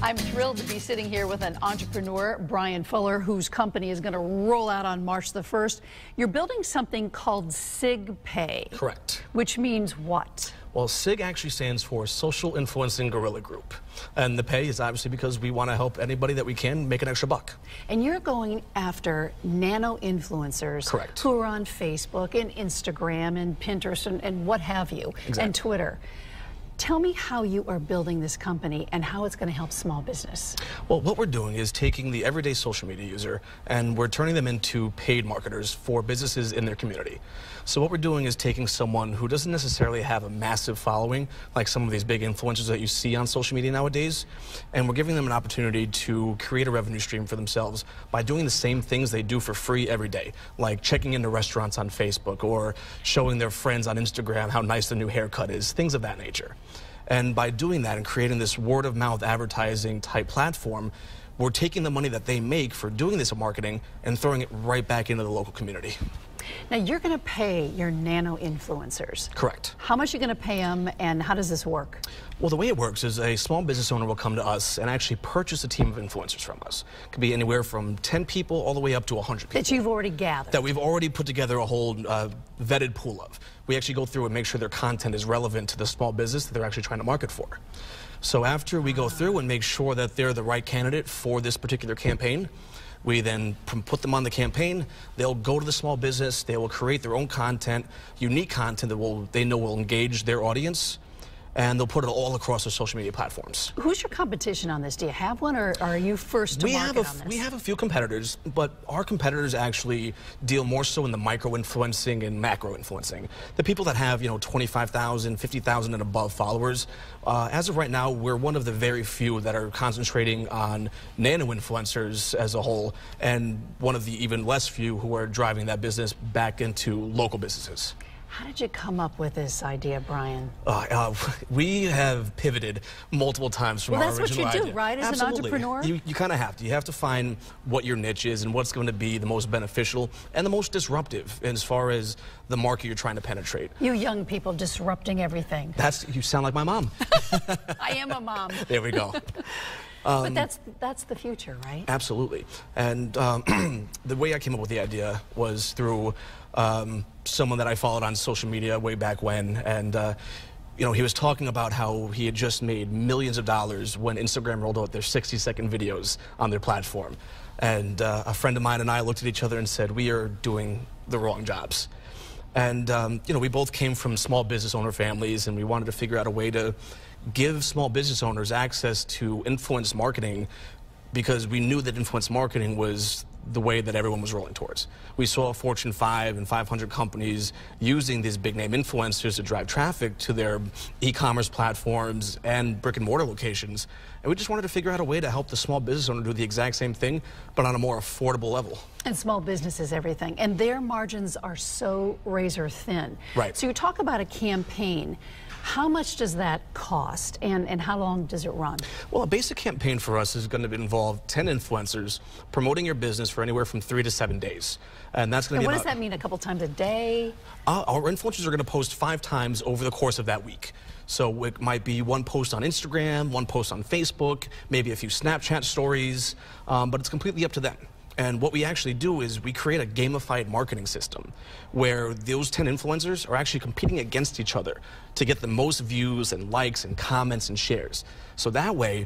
I'm thrilled to be sitting here with an entrepreneur, Brian Fuller, whose company is going to roll out on March the 1st. You're building something called SigPay. Correct. Which means what? Well, SIG actually stands for Social Influencing Guerrilla Group. And the pay is obviously because we want to help anybody that we can make an extra buck. And you're going after nano influencers. Correct. Who are on Facebook and Instagram and Pinterest and what have you. Exactly. And Twitter. Tell me how you are building this company and how it's going to help small business. Well, what we're doing is taking the everyday social media user and we're turning them into paid marketers for businesses in their community. So what we're doing is taking someone who doesn't necessarily have a massive following, like some of these big influencers that you see on social media nowadays, and we're giving them an opportunity to create a revenue stream for themselves by doing the same things they do for free every day, like checking into restaurants on Facebook or showing their friends on Instagram how nice the new haircut is, things of that nature. And by doing that and creating this word-of-mouth advertising type platform, we're taking the money that they make for doing this marketing and throwing it right back into the local community. Now, you're going to pay your nano influencers. Correct. How much are you going to pay them, and how does this work? Well, the way it works is a small business owner will come to us and actually purchase a team of influencers from us. It could be anywhere from 10 people all the way up to 100 people. That you've already gathered. That we've already put together a whole vetted pool of. We actually go through and make sure their content is relevant to the small business that they're actually trying to market for. So after we go through and make sure that they're the right candidate for this particular campaign, we then put them on the campaign. They'll go to the small business. They will create their own content, unique content that they know will engage their audience, and they'll put it all across their social media platforms. Who's your competition on this? Do you have one, or are you first to market on this? We have a few competitors, but our competitors actually deal more so in the micro-influencing and macro-influencing. The people that have, 25,000, 50,000 and above followers. As of right now, we're one of the very few that are concentrating on nano-influencers as a whole, and one of the even less few who are driving that business back into local businesses. How did you come up with this idea, Brian? We have pivoted multiple times from our original idea. Well, that's what you do, right, as Absolutely. an entrepreneur? You kind of have to. You have to find what your niche is and what's going to be the most beneficial and the most disruptive as far as the market you're trying to penetrate. You young people disrupting everything. You sound like my mom. I am a mom. There we go. But that's the future, right? Absolutely. And the way I came up with the idea was through someone that I followed on social media way back when, and he was talking about how he had just made millions of dollars when Instagram rolled out their 60-second videos on their platform. And a friend of mine and I looked at each other and said, we are doing the wrong jobs. And we both came from small business owner families, and we wanted to figure out a way to give small business owners access to influence marketing, because we knew that influence marketing was the way that everyone was rolling towards. We saw Fortune 5 and 500 companies using these big name influencers to drive traffic to their e-commerce platforms and brick and mortar locations. And we just wanted to figure out a way to help the small business owner do the exact same thing, but on a more affordable level. And small business is everything. And their margins are so razor thin. Right. So you talk about a campaign. How much does that cost, and how long does it run? Well, a basic campaign for us is going to involve 10 influencers promoting your business for anywhere from 3 to 7 days. And that's going to be what does that mean, a couple times a day? Our influencers are going to post 5 times over the course of that week. So it might be one post on Instagram, one post on Facebook, maybe a few Snapchat stories, but it's completely up to them. And what we actually do is we create a gamified marketing system where those 10 influencers are actually competing against each other to get the most views and likes and comments and shares. So that way,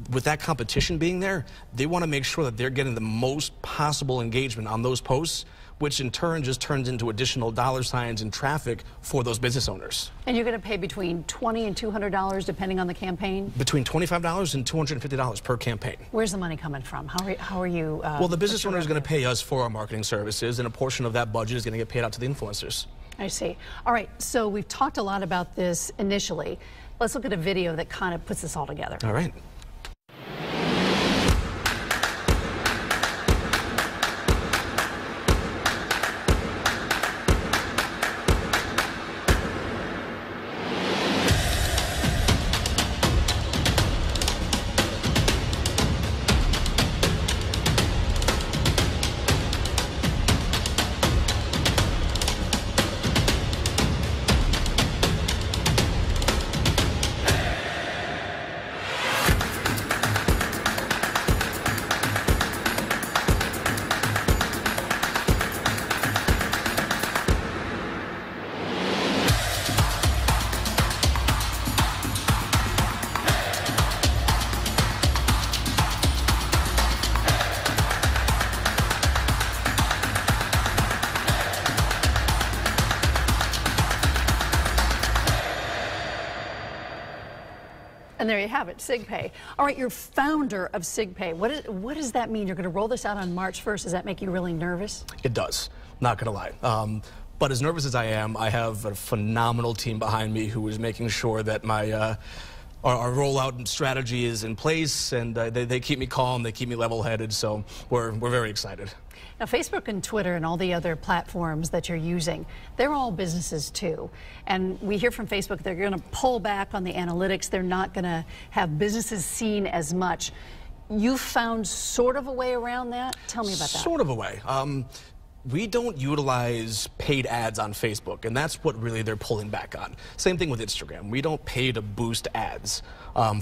with that competition being there, they want to make sure that they're getting the most possible engagement on those posts, which in turn just turns into additional dollar signs and traffic for those business owners. and you're going to pay between $20 and $200 depending on the campaign? Between $25 and $250 per campaign. Where's the money coming from? How are you? Well, the business owner is going to pay us for our marketing services, and a portion of that budget is going to get paid out to the influencers. I see. All right, so we've talked a lot about this initially. Let's look at a video that kind of puts this all together. All right. And there you have it, SigPay. All right, you're founder of SigPay. What does that mean? You're going to roll this out on March 1st. Does that make you really nervous? It does, not going to lie. But as nervous as I am, I have a phenomenal team behind me who is making sure that our rollout strategy is in place, and they keep me calm, they keep me level-headed, so we're very excited. Now, Facebook and Twitter and all the other platforms that you're using, they're all businesses too. And we hear from Facebook they're going to pull back on the analytics. They're not going to have businesses seen as much. You found sort of a way around that? Tell me about that. Sort of a way. We don't utilize paid ads on Facebook, and that's what really they're pulling back on. Same thing with Instagram. We don't pay to boost ads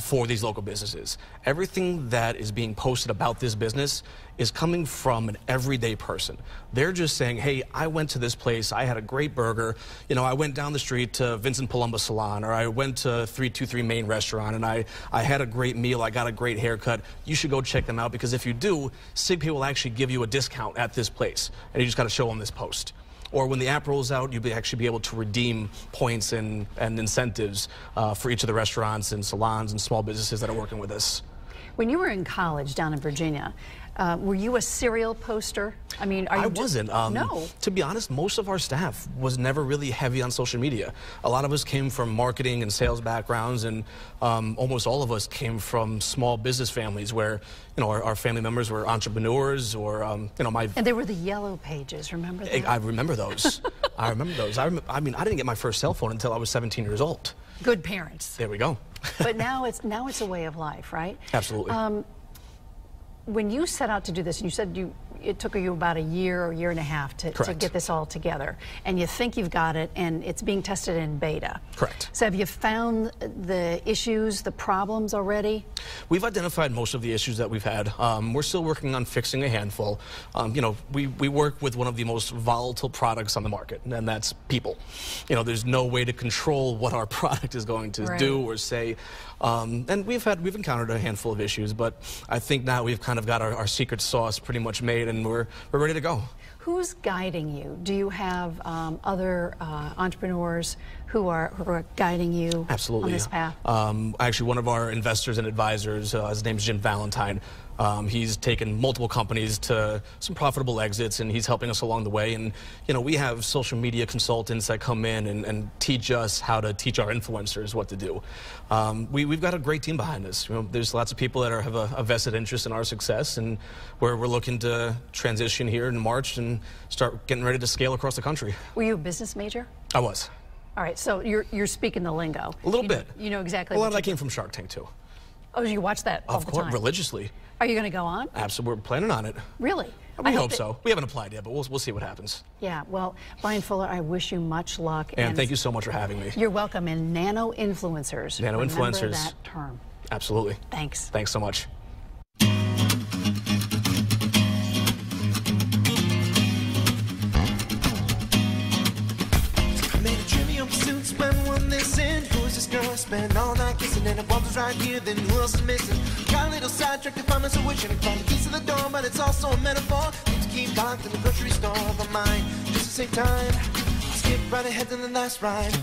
for these local businesses. Everything that is being posted about this business is coming from an everyday person. They're just saying, hey, I went to this place, I had a great burger, you know, I went down the street to Vincent Palumbo Salon, or I went to 323 Main Restaurant, and I had a great meal, I got a great haircut. You should go check them out, because if you do, SigPay will actually give you a discount at this place, and you just got to show them this post. Or when the app rolls out, you'll actually be able to redeem points and incentives for each of the restaurants and salons and small businesses that are working with us. When you were in college down in Virginia, were you a serial poster? I mean, I wasn't. No. To be honest, most of our staff was never really heavy on social media. A lot of us came from marketing and sales backgrounds, and almost all of us came from small business families where, you know, our family members were entrepreneurs, or, you know, And they were the yellow pages, remember that? I remember those. I remember those. I mean, I didn't get my first cell phone until I was 17 years old. Good parents. There we go. But now it's a way of life, right? Absolutely. When you set out to do this, and you said it took you about a year or year and a half to get this all together, and you think you've got it, and it's being tested in beta. Correct. So have you found the issues, the problems already? We've identified most of the issues that we've had. We're still working on fixing a handful. You know, we work with one of the most volatile products on the market, and that's people. You know, there's no way to control what our product is going to do or say. And we've encountered a handful of issues, but I think now we've kind of got our secret sauce pretty much made, and we're ready to go. Who's guiding you? Do you have other entrepreneurs who are guiding you on this path? Actually, one of our investors and advisors, his name's Jim Valentine. He's taken multiple companies to some profitable exits, and he's helping us along the way. And, you know, we have social media consultants that come in and teach us how to teach our influencers what to do. We've got a great team behind us. You know, there's lots of people that have a vested interest in our success, and we're looking to transition here in March and start getting ready to scale across the country. Were you a business major? I was. All right, so you're speaking the lingo. A little bit. You know exactly. A lot of that came from Shark Tank, too. Oh, you watch that all the time? Of course, religiously. Are you going to go on? Absolutely, we're planning on it. Really? We hope so. We haven't applied yet, but we'll see what happens. Yeah, well, Brian Fuller, I wish you much luck. And thank you so much for having me. You're welcome. And nano-influencers. Nano-influencers. Remember that term. Absolutely. Thanks. Thanks so much. Spend all night kissing and the bumps right here, then who else is missing? Got a little sidetracked if I'm so wishing to find the keys to the door, but it's also a metaphor. Need to keep locked in the grocery store, but mine just to save time. I'll skip right ahead to the last ride.